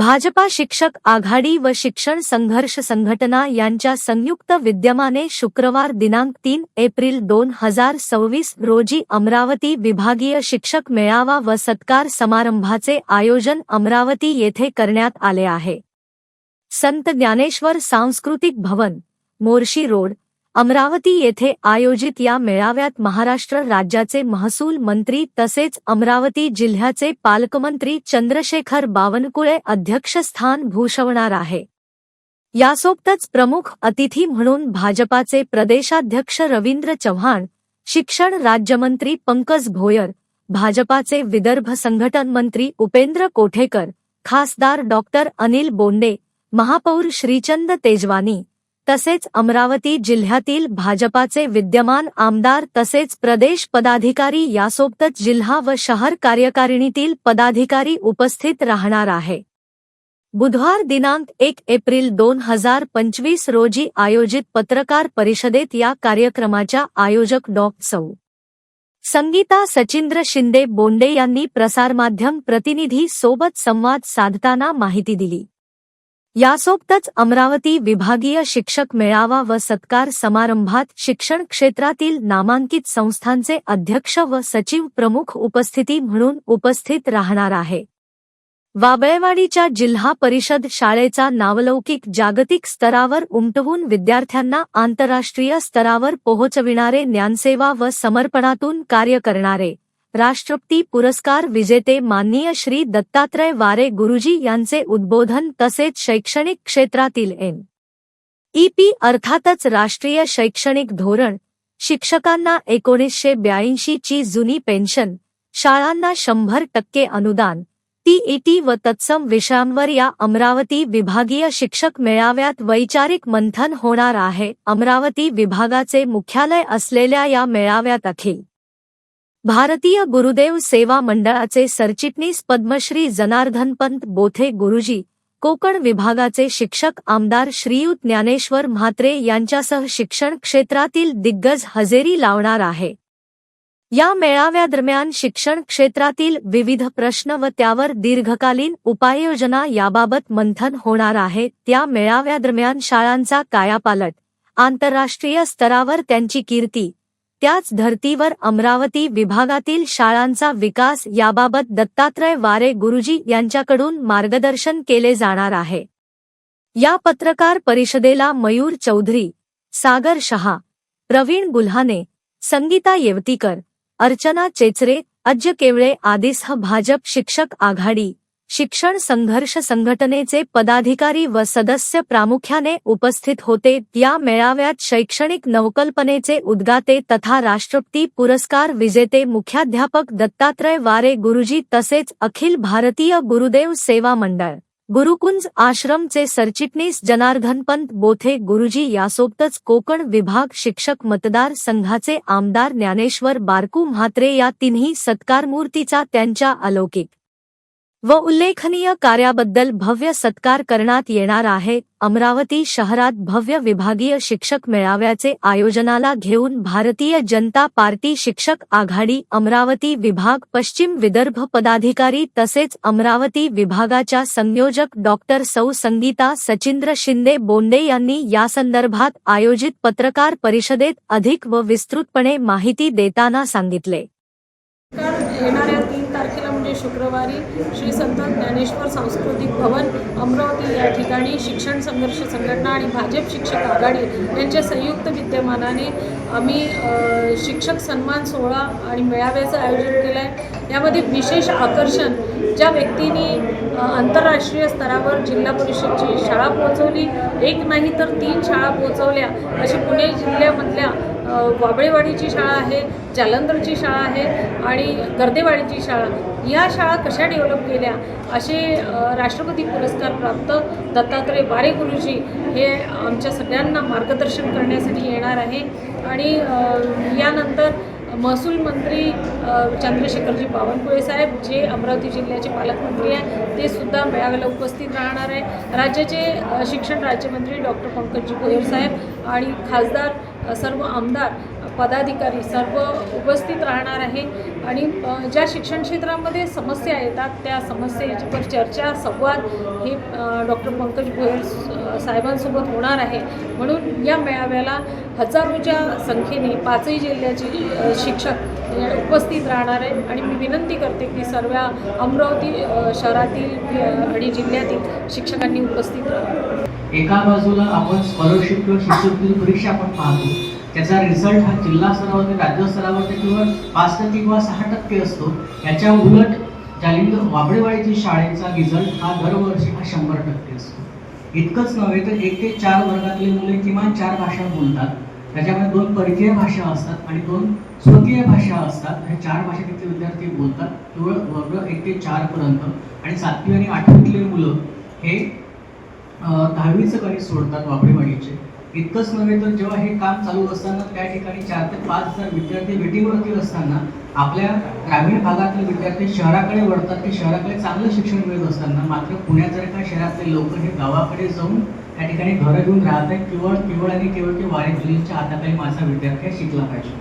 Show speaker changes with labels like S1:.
S1: भाजपा शिक्षक आघाडी व शिक्षण संघर्ष संघटना यांच्या संयुक्त विद्यमाने शुक्रवार दिनांक 3 एप्रिल 2026 रोजी अमरावती विभागीय शिक्षक मेळावा व सत्कार समारंभाचे आयोजन अमरावती येथे करण्यात आले आहे। संत ज्ञानेश्वर सांस्कृतिक भवन, मोर्शी रोड, अमरावती येथे आयोजित या मेळाव्यात महाराष्ट्र राज्याचे महसूल मंत्री तसेच अमरावती जिल्ह्याचे पालकमंत्री चंद्रशेखर बावनकुळे अध्यक्षस्थान भूषवणार आहे। यासोबतच प्रमुख अतिथी म्हणून भाजपाचे प्रदेशाध्यक्ष रवींद्र चव्हाण, शिक्षण राज्यमंत्री पंकज भोयर, भाजपाचे विदर्भ संघटन मंत्री उपेंद्र कोठेकर, खासदार डॉक्टर अनिल बोंडे, महापौर श्रीचंद तेजवानी तसेच अमरावती जिल्ह्यातील भाजपाचे विद्यमान आमदार तसेच प्रदेश पदाधिकारी यासोबतच जिल्हा व शहर कार्यकारिणीतील पदाधिकारी उपस्थित राहणार आहे। बुधवार दिनांक 1 एप्रिल 2025 रोजी आयोजित पत्रकार परिषदेत या कार्यक्रमाच्या आयोजक सौ. संगीता सचिंद्र शिंदे बोंडे यांनी प्रसारमाध्यम प्रतिनिधी सोबत संवाद साधताना माहिती दिली। यासोबतच अमरावती विभागीय शिक्षक मेळावा व सत्कार समारंभात शिक्षण क्षेत्रातील नामांकित संस्थांचे अध्यक्ष व सचिव प्रमुख उपस्थिती म्हणून उपस्थित राहणार आहे। वाबळेवाडीच्या जिल्हा परिषद शाळेचा नावलौकिक जागतिक स्तरावर उमटवून विद्यार्थ्यांना आंतरराष्ट्रीय स्तरावर पोहोचविणारे ज्ञानसेवा व समर्पणातून कार्य करणारे राष्ट्रपती पुरस्कार विजेते माननीय श्री दत्तात्रय वारे गुरुजी यांचे उद्बोधन तसेच शैक्षणिक क्षेत्रातील NEP अर्थातच राष्ट्रीय शैक्षणिक धोरण, शिक्षकांना 1982 ची जुनी पेन्शन, शाळांना 100% अनुदान, TET व तत्सम विषयांवर या अमरावती विभागीय शिक्षक मेळाव्यात वैचारिक मंथन होणार आहे। अमरावती विभागाचे मुख्यालय असलेल्या या मेळाव्यात अखिल भारतीय गुरुदेव सेवा मंडळाचे सरचिटणीस पद्मश्री जनार्दनपंत बोथे गुरुजी, कोकण विभागाचे शिक्षक आमदार श्रीयुत ज्ञानेश्वर म्हात्रे यांच्यासह शिक्षण क्षेत्रातील दिग्गज हजेरी लावणार आहे। या मेळाव्यादरम्यान शिक्षण क्षेत्रातील विविध प्रश्न व त्यावर दीर्घकालीन उपाययोजना याबाबत मंथन होणार आहे। त्या मेळाव्यादरम्यान शाळांचा कायापालट, आंतरराष्ट्रीय स्तरावर त्यांची कीर्ती, त्याच धर्तीवर अमरावती विभागातील शाळांचा विकास याबाबत दत्तात्रय वारे गुरुजी यांच्याकडून मार्गदर्शन केले जाणार आहे। या पत्रकार परिषदेला मयूर चौधरी, सागर शहा, प्रवीण गुल्हाने, संगीता येवतीकर, अर्चना चेचरे, अज्य केवळे आदीसह भाजप शिक्षक आघाडी, शिक्षण संघर्ष संघटनेचे पदाधिकारी व सदस्य प्रामुख्याने उपस्थित होते। या मेळाव्यात शैक्षणिक नवकल्पनेचे उद्गाते तथा राष्ट्रपती पुरस्कार विजेते मुख्याध्यापक दत्तात्रय वारे गुरुजी तसेच अखिल भारतीय गुरुदेव सेवा मंडळ गुरुकुंज आश्रमचे सरचिटणीस जनार्दनपंत बोथे गुरुजी यासोबतच कोकण विभाग शिक्षक मतदार संघाचे आमदार ज्ञानेश्वर बारकू म्हात्रे या तिन्ही सत्कारमूर्तीचा त्यांच्या अलौकिक व उल्लेखनीय कार्याबद्दल भव्य सत्कार करण्यात येणार आहे। अमरावती शहरात भव्य विभागीय शिक्षक मेळाव्याचे आयोजनाला घेऊन भारतीय जनता पार्टी शिक्षक आघाडी अमरावती विभाग पश्चिम विदर्भ पदाधिकारी तसेच अमरावती विभागाच्या संयोजक सौ संगीता सचिंद्र शिंदे बोंडे यांनी यासंदर्भात आयोजित पत्रकार परिषदेत अधिक व विस्तृतपणे माहिती देताना सांगितले।
S2: येणाऱ्या 3 तारखेला म्हणजे शुक्रवारी श्री संत ज्ञानेश्वर सांस्कृतिक भवन अमरावती या ठिकाणी शिक्षण संघर्ष संघटना आणि भाजप शिक्षक आघाडी यांच्या संयुक्त विद्यमानाने आम्ही शिक्षक सन्मान सोहळा आणि मेळाव्याचं आयोजन केलं आहे। यामध्ये विशेष आकर्षण ज्या व्यक्तींनी आंतरराष्ट्रीय स्तरावर जिल्हा परिषदची शाळा पोहोचवली, एक नाही तर 3 शाळा पोहोचवल्या, अशी पुणे जिल्ह्यामधल्या वाबळेवाडीची शाळा आहे, जालंधरची शाळा आहे आणि गर्देवाडीची शाळा, या शाळा कशा डेव्हलप केल्या असे राष्ट्रपती पुरस्कार प्राप्त दत्तात्रय वारे गुरुजी हे आमच्या सगळ्यांना मार्गदर्शन करण्यासाठी येणार आहे। आणि यानंतर महसूल मंत्री चंद्रशेखरजी बावनकुळे साहेब जे अमरावती जिल्ह्याचे पालकमंत्री आहेत ते सुद्धा मेळाव्याला उपस्थित राहणार आहे। राज्याचे शिक्षण राज्यमंत्री डॉक्टर पंकजजी भोयर साहेब आणि खासदार सर्व आमदार पदाधिकारी सर्व उपस्थित राहणार आहे आणि ज्या शिक्षण क्षेत्रामध्ये समस्या येतात त्या समस्येवर चर्चा संवाद हे डॉक्टर पंकज गोयल साहेबांसोबत होणार आहे. म्हणून या मेळाव्याला हजारोच्या संख्येने 5ही जिल्ह्याचे शिक्षक उपस्थित राहणार आहे आणि मी विनंती करते की सर्व अमरावती शहरातील आणि जिल्ह्यातील शिक्षकांनी उपस्थित राहावं.
S3: एका बाजूला आपण स्कॉलरशिप किंवा शिष्यवृत्ती परीक्षा आपण पाहतो, त्याचा रिझल्ट हा जिल्हा स्तरावरती राज्य स्तरावरती केवळ 5% किंवा 6% असतो. याच्या उलट जालिंद वाबळेवाडीतील शाळेचा रिझल्ट हा दरवर्षी हा 100% असतो. इतकंच नव्हे तर 1 ते 4 वर्गातले मुले किमान 4 भाषा बोलतात. त्याच्यामध्ये 2 परकीय भाषा असतात आणि 2 स्वकीय भाषा असतात. हे 4 भाषा तिथे विद्यार्थी बोलतात केवळ वर्ग 1 ते 4 पर्यंत. आणि 7वी आणि 8वीतले मुलं हे 10वीचं गणित सोडतात वाबळेवाडीचे. इतकंच नव्हे तर जेव्हा हे काम चालू असताना त्या ठिकाणी 4 ते 5 हजार विद्यार्थी वेटिंगवरती असताना आपल्या ग्रामीण भागातले विद्यार्थी शहराकडे वळतात की शहराकडे चांगलं शिक्षण मिळत असताना मात्र पुण्यासारख्या शहरातले लोक हे गावाकडे जाऊन त्या ठिकाणी घरं घेऊन राहत आहेत. केवळ आणि केवळ ते वारे मुलींच्या हाताखाली माझा विद्यार्थी शिकला पाहिजे.